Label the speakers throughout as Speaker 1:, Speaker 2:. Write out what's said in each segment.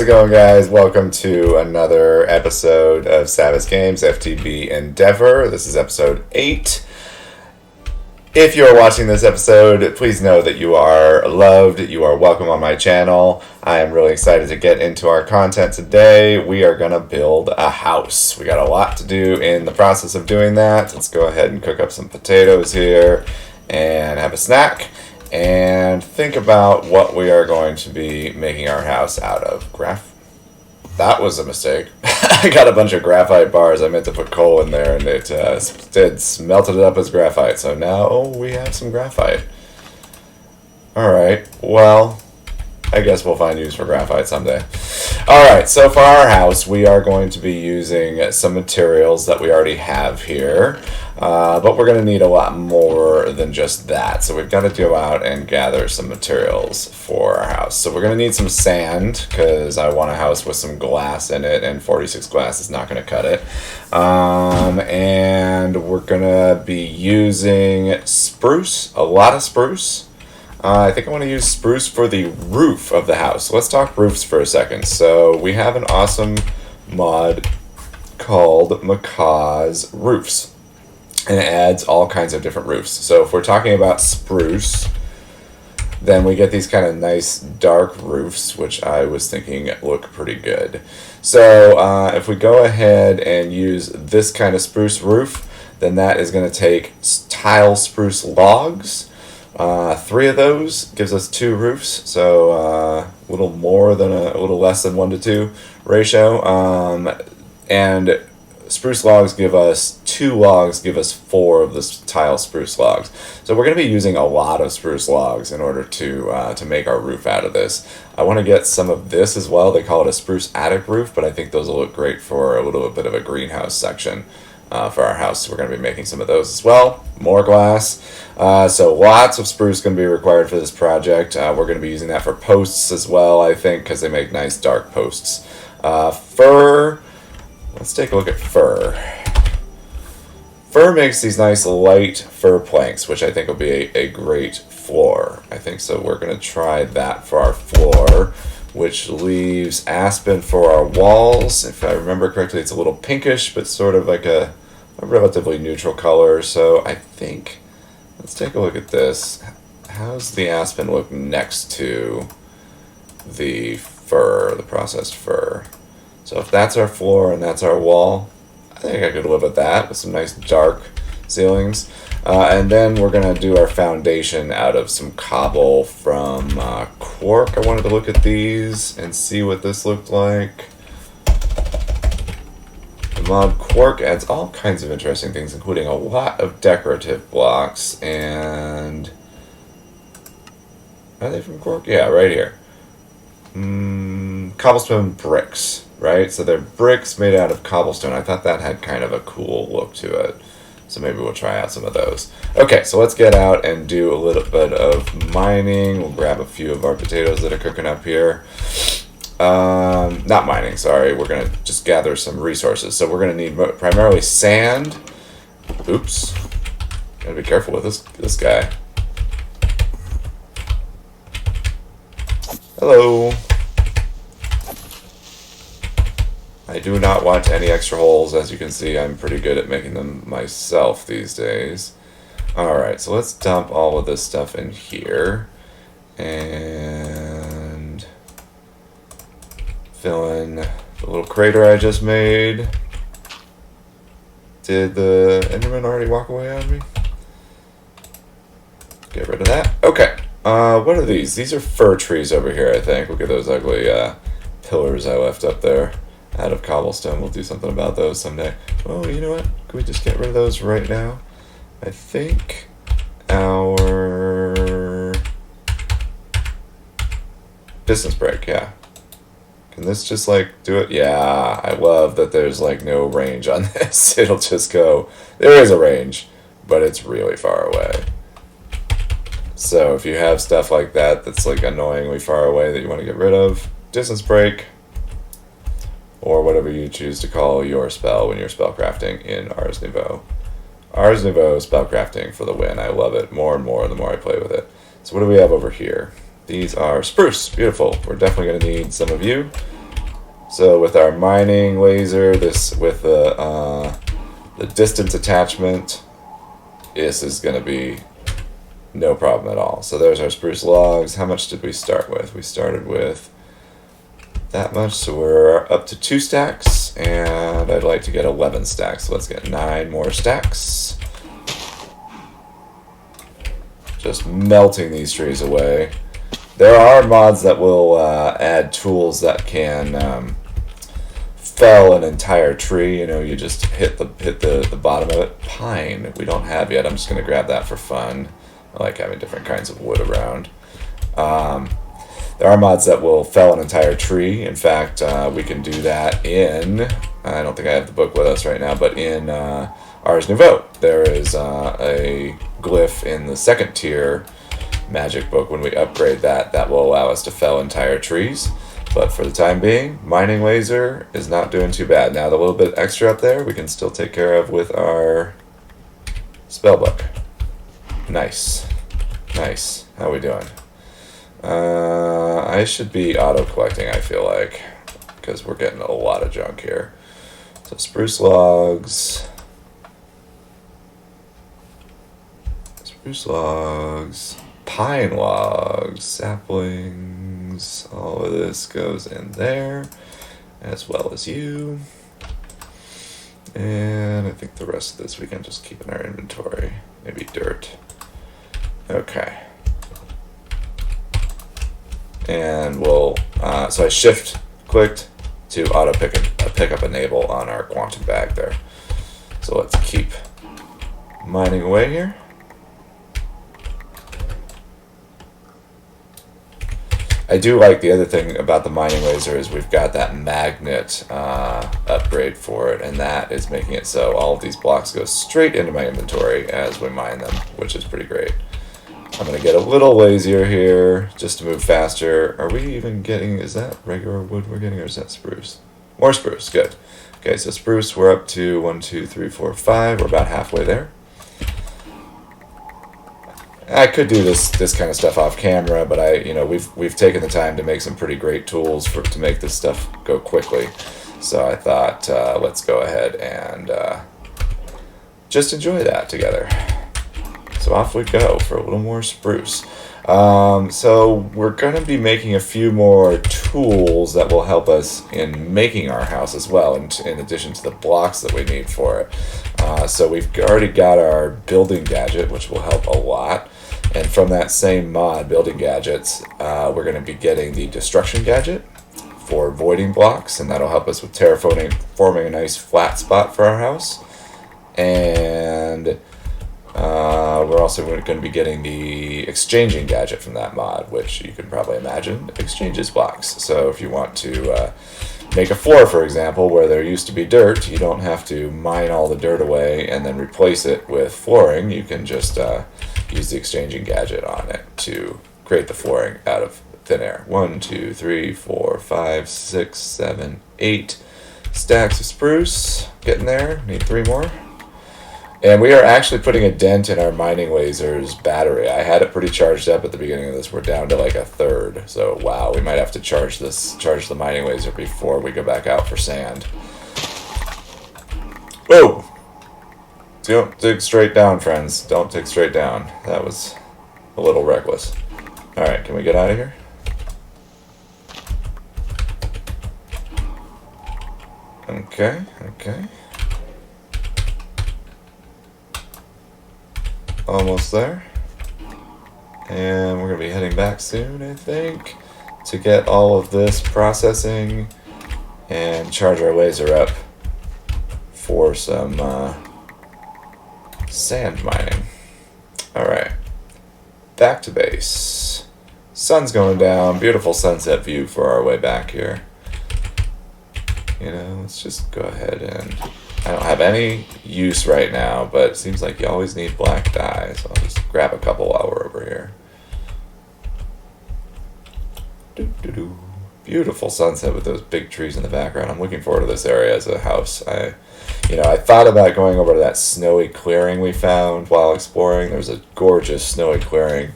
Speaker 1: it going, guys? Welcome to another episode of Savage Games FTB Endeavour. This is episode 8. If you are watching this episode, please know that you are loved, you are welcome on my channel. I am really excited to get into our content today. We are going to build a house. We got a lot to do in the process of doing that. Let's go ahead and cook up some potatoes here and have a snack. And think about what we are going to be making our house out of. That was a mistake. I got a bunch of graphite bars. I meant to put coal in there, and it did melted it up as graphite. So now we have some graphite. Alright, well, I guess we'll find use for graphite someday. Alright, so for our house, we are going to be using some materials that we already have here. But we're going to need a lot more than just that. So we've got to go out and gather some materials for our house. So we're going to need some sand, because I want a house with some glass in it, and 46 glass is not going to cut it. And we're going to be using spruce, a lot of spruce. I think I want to use spruce for the roof of the house. So let's talk roofs for a second. So we have an awesome mod called Macaw's Roofs. And it adds all kinds of different roofs. So if we're talking about spruce, then we get these kind of nice dark roofs, which I was thinking look pretty good. So if we go ahead and use this kind of spruce roof, then that is going to take tile spruce logs. 3 of those gives us 2 roofs, so a little less than 1 to 2 ratio. And spruce logs give us 2 logs, give us 4 of the tile spruce logs. So we're going to be using a lot of spruce logs in order to make our roof out of this. I want to get some of this as well. They call it a spruce attic roof, but I think those will look great for a little bit of a greenhouse section for our house. So we're going to be making some of those as well. More glass. So lots of spruce going to be required for this project. We're going to be using that for posts as well, I think, because they make nice dark posts. Fir. Let's take a look at fir. Fir makes these nice light fir planks, which I think will be a great floor. I think so. We're going to try that for our floor, which leaves aspen for our walls. If I remember correctly, it's a little pinkish, but sort of like a relatively neutral color. So I think, let's take a look at this. How's the aspen look next to the fir, the processed fir? So if that's our floor and that's our wall, I think I could live with that, with some nice dark ceilings. And then we're going to do our foundation out of some cobble from Quark. I wanted to look at these and see what this looked like. The mod Quark adds all kinds of interesting things, including a lot of decorative blocks. And are they from Quark? Yeah, right here. Cobblestone bricks. Right, so they're bricks made out of cobblestone. I thought that had kind of a cool look to it. So maybe we'll try out some of those. Okay, so let's get out and do a little bit of mining. We'll grab a few of our potatoes that are cooking up here. Not mining, sorry. We're going to just gather some resources. So we're going to need primarily sand. Oops. Gotta be careful with this guy. Hello. I do not want any extra holes. As you can see, I'm pretty good at making them myself these days. Alright, so let's dump all of this stuff in here. And fill in the little crater I just made. Did the Enderman already walk away on me? Get rid of that. Okay. What are these? These are fir trees over here, I think. Look at those ugly pillars I left up there. Out of cobblestone. We'll do something about those someday. Oh, you know what? Can we just get rid of those right now? I think our distance break, yeah. Can this just like do it? Yeah, I love that there's like no range on this. It'll just go, there is a range, but it's really far away. So if you have stuff like that that's like annoyingly far away that you want to get rid of, distance break, or whatever you choose to call your spell when you're spellcrafting in Ars Nouveau. Ars Nouveau spellcrafting for the win. I love it more and more the more I play with it. So what do we have over here? These are spruce. Beautiful. We're definitely going to need some of you. So with our mining laser, this with the distance attachment, this is going to be no problem at all. So there's our spruce logs. How much did we start with? We started with that much, so we're up to 2 stacks, and I'd like to get 11 stacks. So let's get 9 more stacks. Just melting these trees away. There are mods that will add tools that can fell an entire tree. You know, you just hit the bottom of it. Pine we don't have yet. I'm just gonna grab that for fun. I like having different kinds of wood around. There are mods that will fell an entire tree. In fact, we can do that in, I don't think I have the book with us right now, but in Ars Nouveau, there is a glyph in the 2nd tier magic book. When we upgrade that, that will allow us to fell entire trees. But for the time being, mining laser is not doing too bad. Now the little bit extra up there, we can still take care of with our spell book. Nice. Nice. How are we doing? I should be auto-collecting, I feel like, because we're getting a lot of junk here. So spruce logs, pine logs, saplings, all of this goes in there, as well as you. And I think the rest of this we can just keep in our inventory. Maybe dirt. Okay. And we'll, so I shift clicked to auto pick up enable on our quantum bag there. So let's keep mining away here. I do like the other thing about the mining laser is we've got that magnet upgrade for it, and that is making it so all of these blocks go straight into my inventory as we mine them, which is pretty great. I'm going to get a little lazier here just to move faster. Are we even getting, is that regular wood we're getting, or is that spruce? More spruce, good. Okay, so spruce, we're up to 1, 2, 3, 4, 5. We're about halfway there. I could do this kind of stuff off camera, but we've taken the time to make some pretty great tools to make this stuff go quickly. So I thought let's go ahead and just enjoy that together. So off we go for a little more spruce. So we're going to be making a few more tools that will help us in making our house as well, in addition to the blocks that we need for it. So we've already got our building gadget, which will help a lot. And from that same mod, building gadgets, we're going to be getting the destruction gadget for voiding blocks, and that'll help us with terraforming a nice flat spot for our house. And we're also going to be getting the exchanging gadget from that mod, which you can probably imagine exchanges blocks. So if you want to make a floor, for example, where there used to be dirt, you don't have to mine all the dirt away and then replace it with flooring. You can just use the exchanging gadget on it to create the flooring out of thin air. 1, 2, 3, 4, 5, 6, 7, 8 stacks of spruce. Getting there. Need 3 more. And we are actually putting a dent in our mining laser's battery. I had it pretty charged up at the beginning of this. We're down to like 1/3. So wow, we might have to charge the mining laser before we go back out for sand. Whoa! Don't dig straight down, friends. Don't dig straight down. That was a little reckless. Alright, can we get out of here? Okay. Almost there. And we're going to be heading back soon, I think, to get all of this processing and charge our laser up for some sand mining. Alright. Back to base. Sun's going down. Beautiful sunset view for our way back here. Let's just go ahead and... I don't have any use right now, but it seems like you always need black dye, so I'll just grab a couple while we're over here. Beautiful sunset with those big trees in the background. I'm looking forward to this area as a house. I thought about going over to that snowy clearing we found while exploring. There's a gorgeous snowy clearing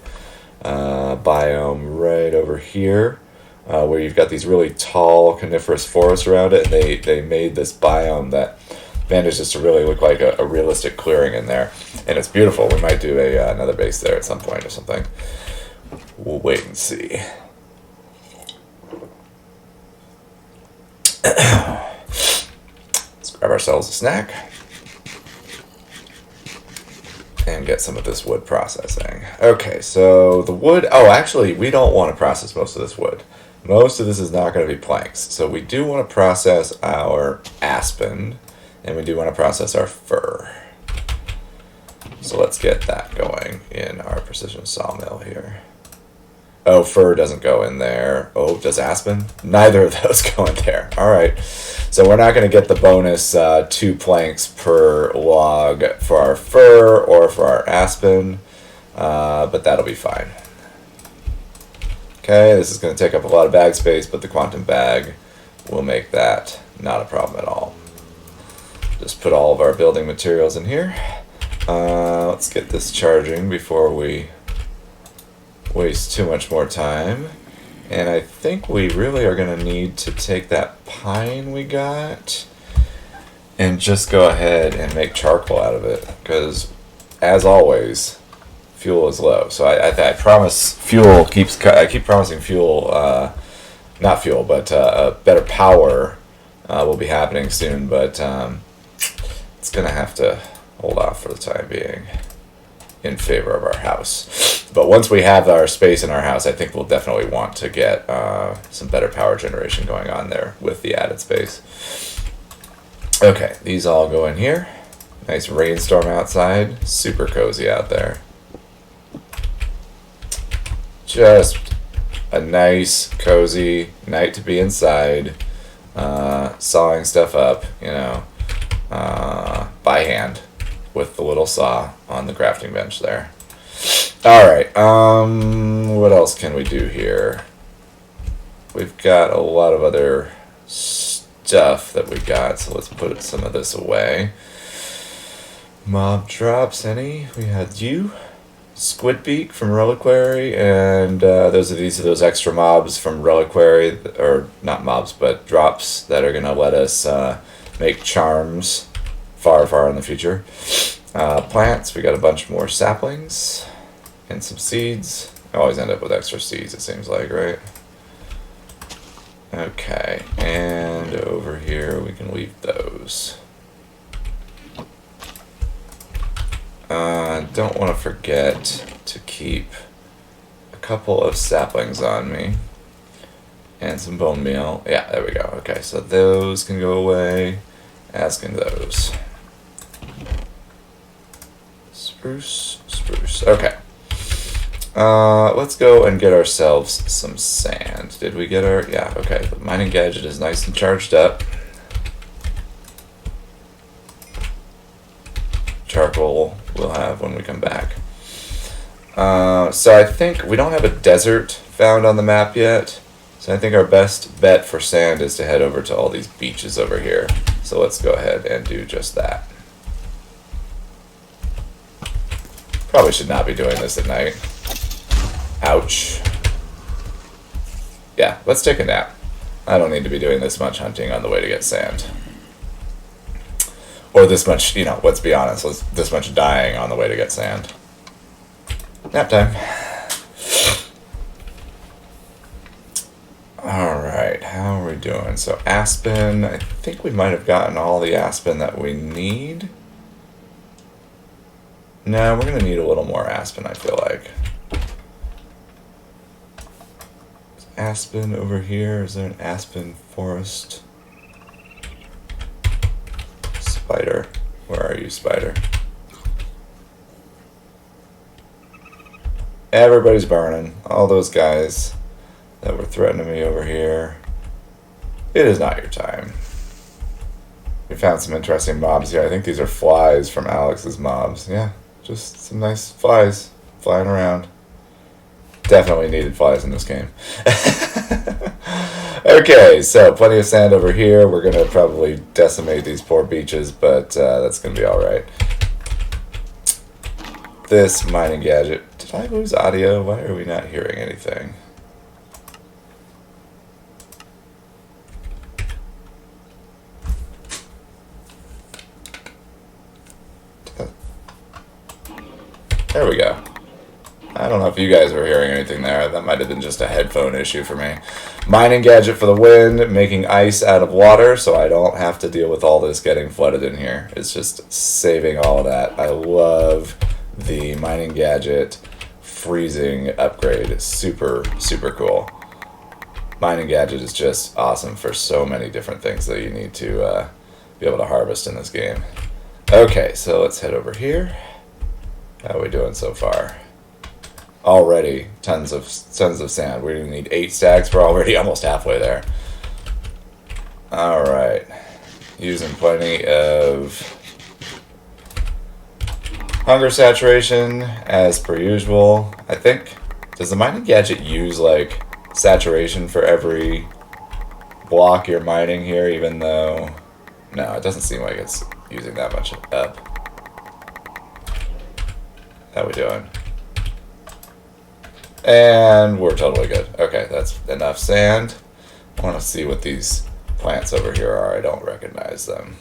Speaker 1: biome right over here. where you've got these really tall coniferous forests around it, and they made this biome that manages to really look like a realistic clearing in there, and it's beautiful. We might do another base there at some point or something. We'll wait and see. Let's grab ourselves a snack and get some of this wood processing. Okay, so the wood... Oh, actually, we don't want to process most of this wood. Most of this is not going to be planks. So we do want to process our aspen, and we do want to process our fir. So let's get that going in our precision sawmill here. Oh, fir doesn't go in there. Oh, does aspen? Neither of those go in there. All right. So we're not going to get the bonus 2 planks per log for our fir or for our aspen, but that'll be fine. Okay, this is going to take up a lot of bag space, but the quantum bag will make that not a problem at all. Just put all of our building materials in here. Let's get this charging before we waste too much more time. And I think we really are going to need to take that pine we got and just go ahead and make charcoal out of it, because as always, fuel is low. So I promise fuel keeps... I keep promising fuel, not fuel, but better power will be happening soon, but it's going to have to hold off for the time being in favor of our house. But once we have our space in our house, I think we'll definitely want to get some better power generation going on there with the added space. Okay, these all go in here. Nice rainstorm outside. Super cozy out there. Just a nice, cozy night to be inside, sawing stuff up, you know, by hand with the little saw on the crafting bench there. Alright, what else can we do here? We've got a lot of other stuff that we got, so let's put some of this away. Mob drops, any? We had you, Squidbeak from Reliquary, and these are those extra mobs from Reliquary, or not mobs, but drops that are going to let us make charms far in the future. Plants, we got a bunch more saplings and some seeds. I always end up with extra seeds, it seems like, right? Okay, and over here we can leave those. Don't want to forget to keep a couple of saplings on me and some bone meal. Yeah, there we go. Okay, so those can go away, as can those. Spruce. Okay. Let's go and get ourselves some sand. Did we get our... Yeah, okay. The mining gadget is nice and charged up. Charcoal we'll have when we come back. So I think we don't have a desert found on the map yet. So I think our best bet for sand is to head over to all these beaches over here. So let's go ahead and do just that. Probably should not be doing this at night. Ouch. Yeah, let's take a nap. I don't need to be doing this much hunting on the way to get sand. Or this much, you know, let's be honest, this much dying on the way to get sand. Nap time. Alright, how are we doing? So aspen, I think we might have gotten all the aspen that we need. No, we're going to need a little more aspen, I feel like. Is aspen over here? Is there an aspen forest? Spider. Where are you, spider? Everybody's burning. All those guys that were threatening me over here. It is not your time. We found some interesting mobs here. I think these are flies from Alex's mobs. Yeah, just some nice flies flying around. Definitely needed flies in this game. Okay, so plenty of sand over here. We're going to probably decimate these poor beaches, but that's going to be alright. This mining gadget. Did I lose audio? Why are we not hearing anything? There we go. I don't know if you guys were hearing anything there. That might have been just a headphone issue for me. Mining gadget for the win, making ice out of water so I don't have to deal with all this getting flooded in here. It's just saving all of that. I love the mining gadget freezing upgrade. It's super, super cool. Mining gadget is just awesome for so many different things that you need to be able to harvest in this game. Okay, so let's head over here. How are we doing so far? Already tons of sand. We're gonna need 8 stacks. We're already almost halfway there. All right, using plenty of hunger saturation as per usual. I think, does the mining gadget use like saturation for every block you're mining here? Even though, no, it doesn't seem like it's using that much up. How we doing? And we're totally good. Okay, that's enough sand. I want to see what these plants over here are. I don't recognize them.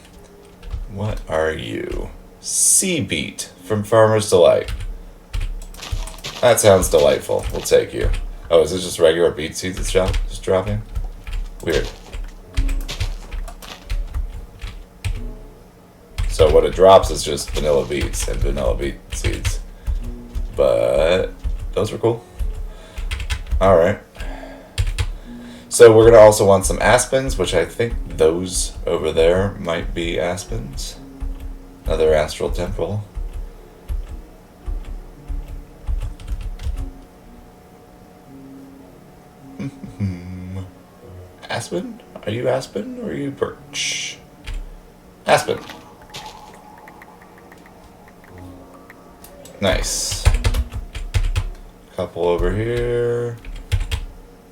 Speaker 1: What are you? Sea beet from Farmer's Delight. That sounds delightful. We'll take you. Oh, is this just regular beet seeds it's just dropping? Weird. So what it drops is just vanilla beets and vanilla beet seeds. But those were cool. Alright. So we're going to also want some aspens, which I think those over there might be aspens. Another astral temple. Aspen? Are you aspen or are you birch? Aspen. Nice. Couple over here.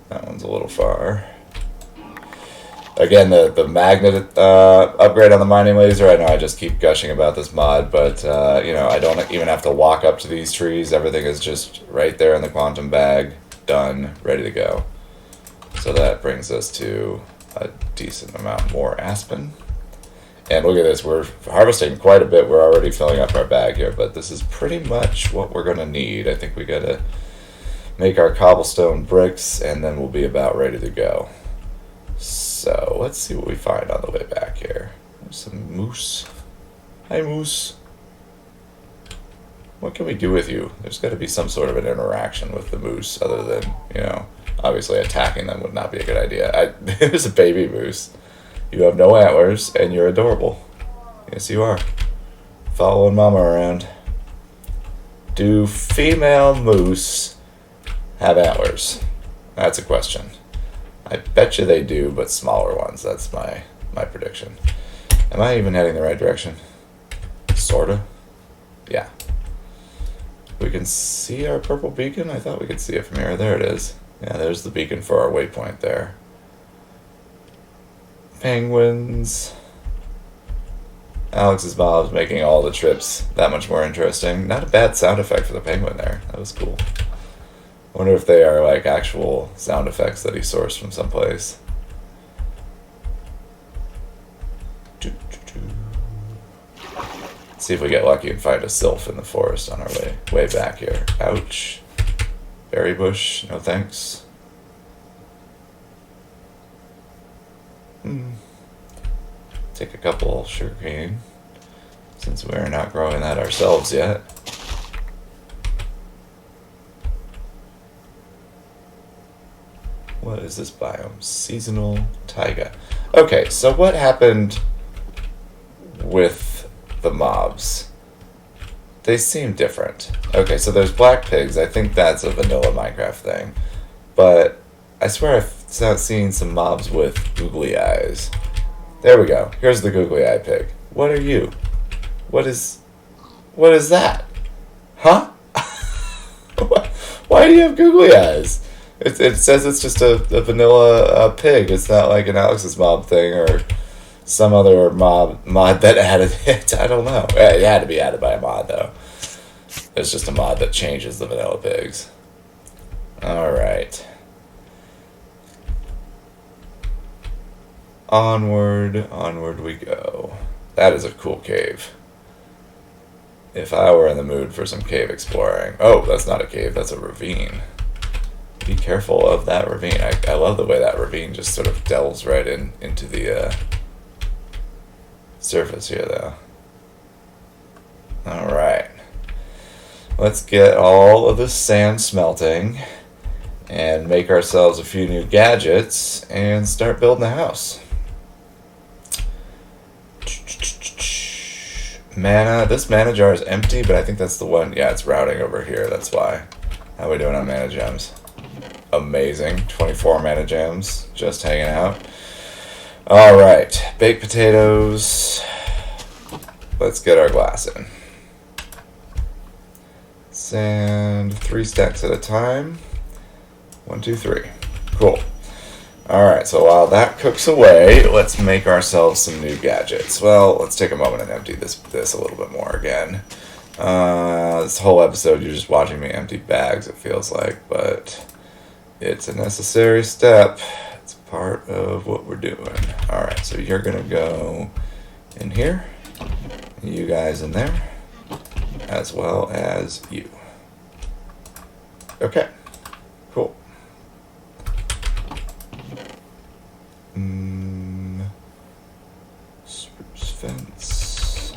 Speaker 1: That one's a little far. Again, the magnet upgrade on the mining laser. I know I just keep gushing about this mod, but you know, I don't even have to walk up to these trees. Everything is just right there in the quantum bag, done, ready to go. So that brings us to a decent amount more aspen. And look at this, we're harvesting quite a bit. We're already filling up our bag here, but this is pretty much what we're gonna need. I think we gotta make our cobblestone bricks, and then we'll be about ready to go. So let's see what we find on the way back here. There's some moose. Hi, moose. What can we do with you? There's got to be some sort of an interaction with the moose, other than, you know, obviously attacking them would not be a good idea. There's a baby moose. You have no antlers, and you're adorable. Yes, you are. Following mama around. Do female moose have antlers? That's a question. I bet you they do, but smaller ones. That's my prediction. Am I even heading the right direction? Sorta. Yeah. We can see our purple beacon? I thought we could see it from here. There it is. Yeah, there's the beacon for our waypoint there. Penguins. Alex's mom's making all the trips that much more interesting. Not a bad sound effect for the penguin there. That was cool. I wonder if they are like actual sound effects that he sourced from someplace. See if we get lucky and find a sylph in the forest on our way back here. Ouch. Berry bush, no thanks. Take a couple sugarcane, since we're not growing that ourselves yet. What is this biome? Seasonal taiga. Okay, so what happened with the mobs? They seem different. Okay, so there's black pigs. I think that's a vanilla Minecraft thing. But I swear I've seen some mobs with googly eyes. There we go. Here's the googly eye pig. What are you? What is that? Huh? Why do you have googly eyes? It says it's just a vanilla pig. It's not like an Alex's mob thing or some other mod that added it. I don't know. It had to be added by a mod, though. It's just a mod that changes the vanilla pigs. Alright. Onward we go. That is a cool cave. If I were in the mood for some cave exploring. Oh, that's not a cave, that's a ravine. Be careful of that ravine. I love the way that ravine just sort of delves right into the surface here, though. Alright. Let's get all of this sand smelting and make ourselves a few new gadgets and start building a house. Mana. This mana jar is empty, but I think that's the one. Yeah, it's routing over here. That's why. How are we doing on mana gems? Amazing. 24 mana gems. Just hanging out. Alright. Baked potatoes. Let's get our glass in. Sand. 3 stacks at a time. 1, 2, 3. Cool. Alright, so while that cooks away, let's make ourselves some new gadgets. Well, let's take a moment and empty this a little bit more again. This whole episode, you're just watching me empty bags, it feels like, but it's a necessary step. It's part of what we're doing. Alright, so you're going to go in here, you guys in there, as well as you. Okay, cool. Spruce fence.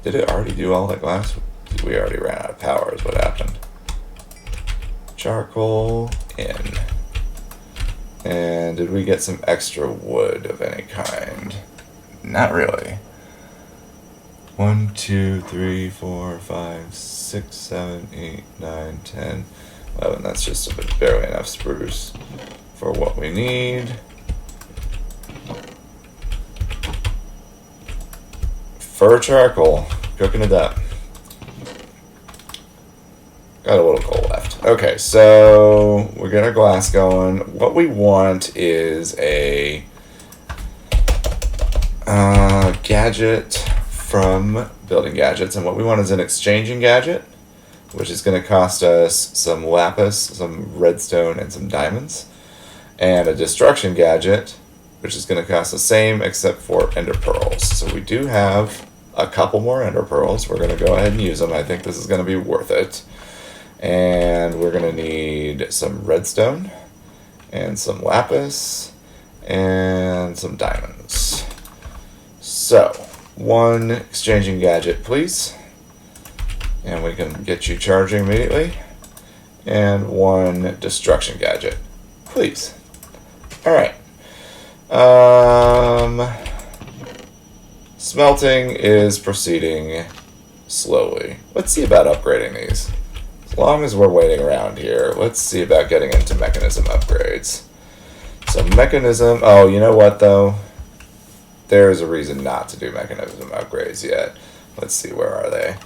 Speaker 1: Did it already do all that glass? We already ran out of power is what happened. Charcoal in. And did we get some extra wood of any kind? Not really. 1, 2, 3, 4, 5, 6, 7, 8, 9, 10, 11. That's just barely enough spruce for what we need. Fir charcoal, cooking it up. Got a little coal left. Okay, so we're getting our glass going. What we want is a gadget from Building Gadgets, and what we want is an exchanging gadget, which is going to cost us some lapis, some redstone, and some diamonds. And a destruction gadget, which is going to cost the same except for ender pearls. So we do have a couple more ender pearls. We're going to go ahead and use them. I think this is going to be worth it. And we're going to need some redstone and some lapis and some diamonds. So, 1 exchanging gadget, please. And we can get you charging immediately. And 1 destruction gadget, please. Alright. Smelting is proceeding slowly. Let's see about upgrading these. As long as we're waiting around here, let's see about getting into mechanism upgrades. So mechanism, oh, you know what though? There is a reason not to do mechanism upgrades yet. Let's see, where are they?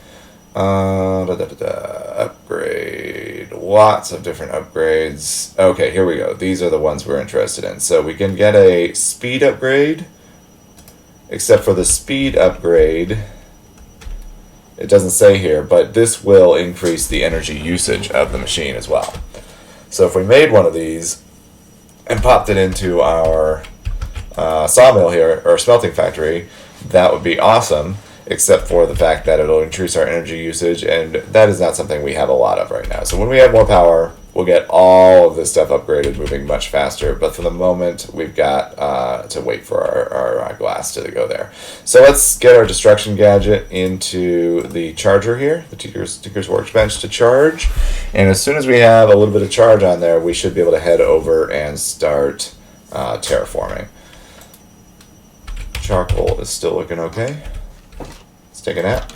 Speaker 1: Upgrade. Lots of different upgrades. Okay, here we go. These are the ones we're interested in. So we can get a speed upgrade, except for the speed upgrade, it doesn't say here, but this will increase the energy usage of the machine as well. So if we made one of these and popped it into our sawmill here, or smelting factory, that would be awesome, except for the fact that it'll increase our energy usage, and that is not something we have a lot of right now. So when we have more power, we'll get all of this stuff upgraded, moving much faster, but for the moment, we've got to wait for our glass to go there. So let's get our destruction gadget into the charger here, the Tinker's Workbench to charge, and as soon as we have a little bit of charge on there, we should be able to head over and start terraforming. Charcoal is still looking okay. Let's take a nap.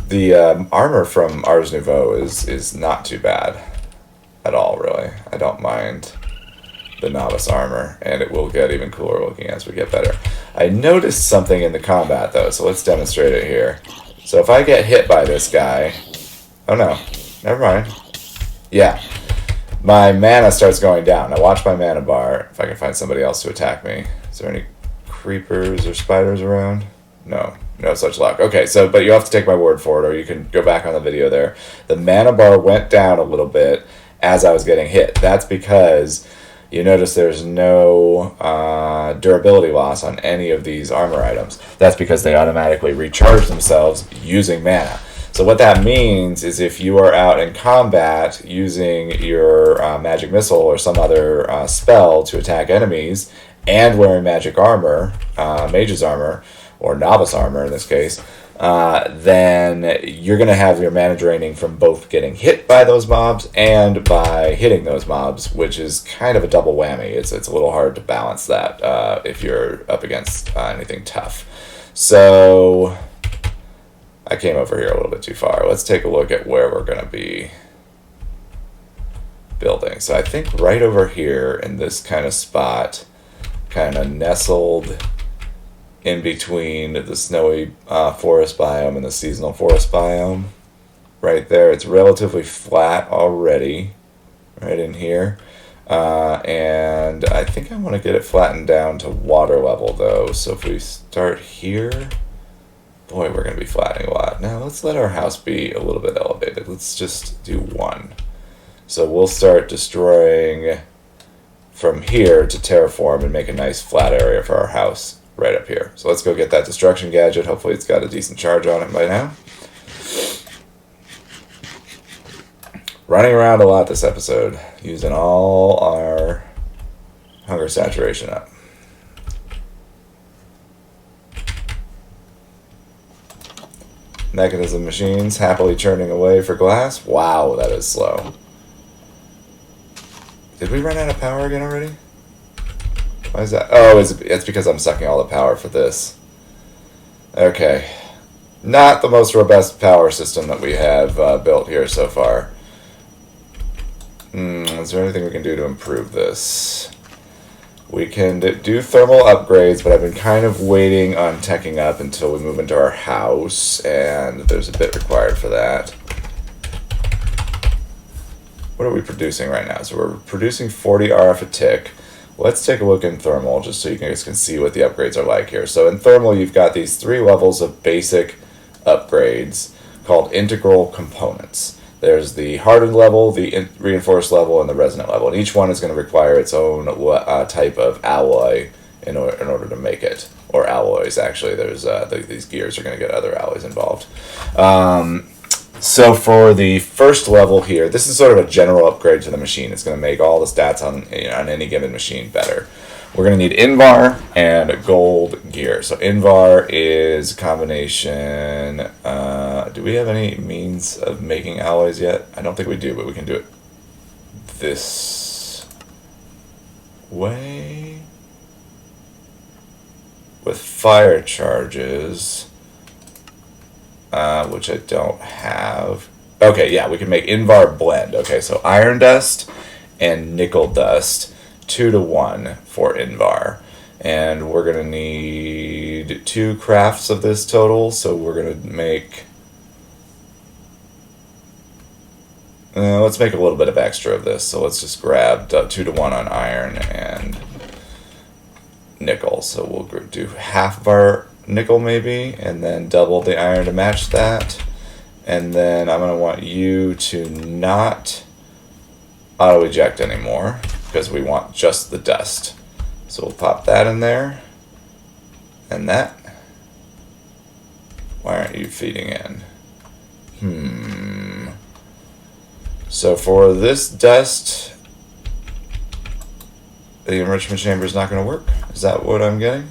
Speaker 1: The armor from Ars Nouveau is not too bad at all, really. I don't mind the novice armor, and it will get even cooler looking as we get better. I noticed something in the combat, though, so let's demonstrate it here. So if I get hit by this guy... Oh, no. Never mind. Yeah. My mana starts going down. Now watch my mana bar, if I can find somebody else to attack me. Is there any creepers or spiders around? No. No such luck. Okay, so, but you have to take my word for it, or you can go back on the video there. The mana bar went down a little bit, as I was getting hit. That's because you notice there's no durability loss on any of these armor items. That's because they automatically recharge themselves using mana. So what that means is if you are out in combat using your magic missile or some other spell to attack enemies and wearing magic armor, mage's armor, or novice armor in this case, then you're going to have your mana draining from both getting hit by those mobs and by hitting those mobs, which is kind of a double whammy. It's a little hard to balance that if you're up against anything tough. So I came over here a little bit too far. Let's take a look at where we're going to be building. So I think right over here in this kind of spot, kind of nestled in between the snowy forest biome and the seasonal forest biome. Right there, it's relatively flat already, right in here. And I think I want to get it flattened down to water level though. So if we start here, boy, we're going to be flattening a lot. Now let's let our house be a little bit elevated. Let's just do 1. So we'll start destroying from here to terraform and make a nice flat area for our house right up here. So let's go get that destruction gadget. Hopefully it's got a decent charge on it by now. Running around a lot this episode, using all our hunger saturation up. Mechanism machines happily churning away for glass. Wow, that is slow. Did we run out of power again already? Why is that? Oh, it's because I'm sucking all the power for this. Okay. Not the most robust power system that we have built here so far. Is there anything we can do to improve this? We can do thermal upgrades, but I've been kind of waiting on teching up until we move into our house, and there's a bit required for that. What are we producing right now? So we're producing 40 RF a tick. Let's take a look in thermal just so you guys can see what the upgrades are like here. So in thermal, you've got these 3 levels of basic upgrades called integral components. There's the hardened level, the reinforced level, and the resonant level. And each one is going to require its own type of alloy in order to make it. Or alloys, actually. There's these gears are going to get other alloys involved. So for the first level here, this is sort of a general upgrade to the machine. It's going to make all the stats on any given machine better. We're going to need Invar and gold gear. So Invar is a combination. Do we have any means of making alloys yet? I don't think we do, but we can do it this way. With fire charges. Which I don't have. Okay, yeah, we can make Invar blend. Okay, so iron dust and nickel dust, 2-to-1 for Invar. And we're going to need 2 crafts of this total, so we're going to make... let's make a little bit of extra of this. So let's just grab 2-to-1 on iron and nickel. So we'll do half of our nickel maybe, and then double the iron to match that. And then I'm going to want you to not auto eject anymore because we want just the dust. So we'll pop that in there and that. Why aren't you feeding in? So for this dust, the enrichment chamber is not going to work. Is that what I'm getting?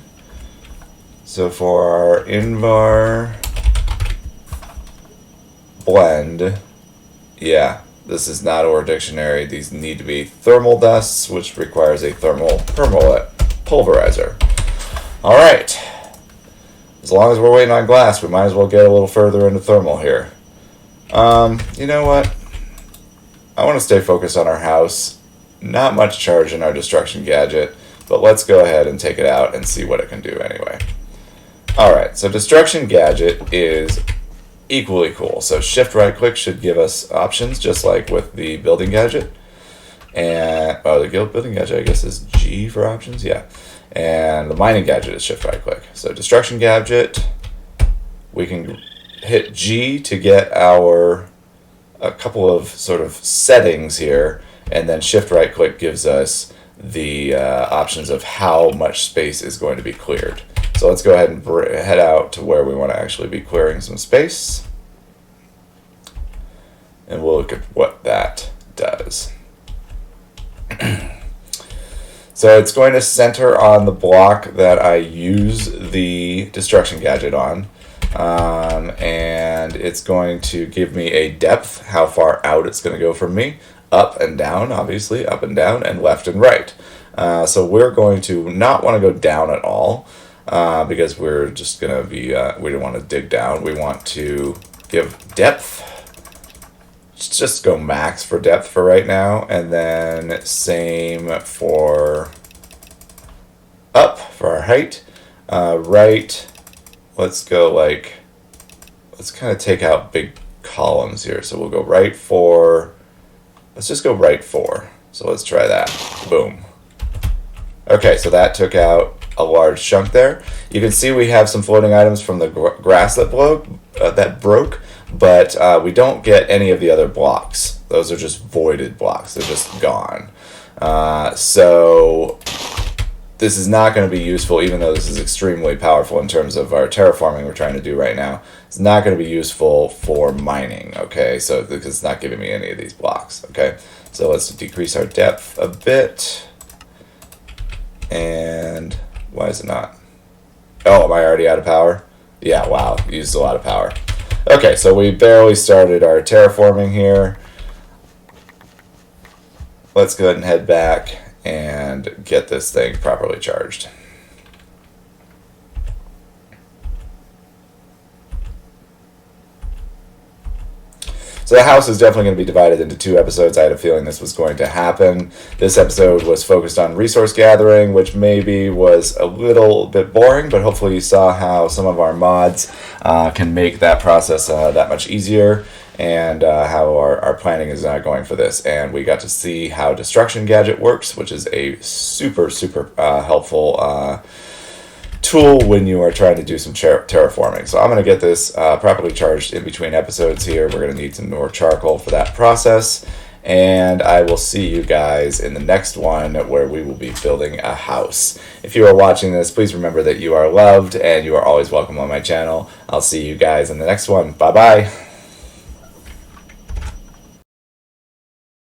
Speaker 1: So for our Invar blend, yeah, this is not our dictionary. These need to be thermal dusts, which requires a thermal pulverizer. All right. As long as we're waiting on glass, we might as well get a little further into thermal here. You know what? I want to stay focused on our house. Not much charge in our destruction gadget, but let's go ahead and take it out and see what it can do anyway. Alright, so destruction gadget is equally cool. So shift right click should give us options just like with the building gadget. And the building gadget I guess is G for options, yeah. And the mining gadget is shift right click. So destruction gadget, we can hit G to get our a couple of sort of settings here, and then shift right click gives us the options of how much space is going to be cleared. So let's go ahead and head out to where we want to actually be clearing some space. And we'll look at what that does. So it's going to center on the block that I use the destruction gadget on. And it's going to give me a depth, how far out it's going to go from me. Up and down, obviously, up and down, and left and right. So we're going to not want to go down at all, because we're just going to be, we don't want to dig down. We want to give depth. Let's just go max for depth for right now, and then same for up for our height. Right, let's go like, let's kind of take out big columns here. So we'll go right 4. Let's just go right 4. So let's try that. Boom. Okay, so that took out a large chunk there. You can see we have some floating items from the grass that broke, but we don't get any of the other blocks. Those are just voided blocks. They're just gone. So this is not going to be useful, even though this is extremely powerful in terms of our terraforming we're trying to do right now. It's not going to be useful for mining, okay? So because it's not giving me any of these blocks, okay? So let's decrease our depth a bit. And why is it not? Oh, am I already out of power? Yeah, wow, used a lot of power. Okay, so we barely started our terraforming here. Let's go ahead and head back and get this thing properly charged. So the house is definitely going to be divided into 2 episodes. I had a feeling this was going to happen. This episode was focused on resource gathering, which maybe was a little bit boring, but hopefully you saw how some of our mods can make that process that much easier, and how our planning is going for this. And we got to see how Destruction Gadget works, which is a super helpful tool when you are trying to do some terraforming. So I'm going to get this properly charged in between episodes here. We're going to need some more charcoal for that process. And I will see you guys in the next one, where we will be building a house. If you are watching this, please remember that you are loved and you are always welcome on my channel. I'll see you guys in the next one. Bye-bye.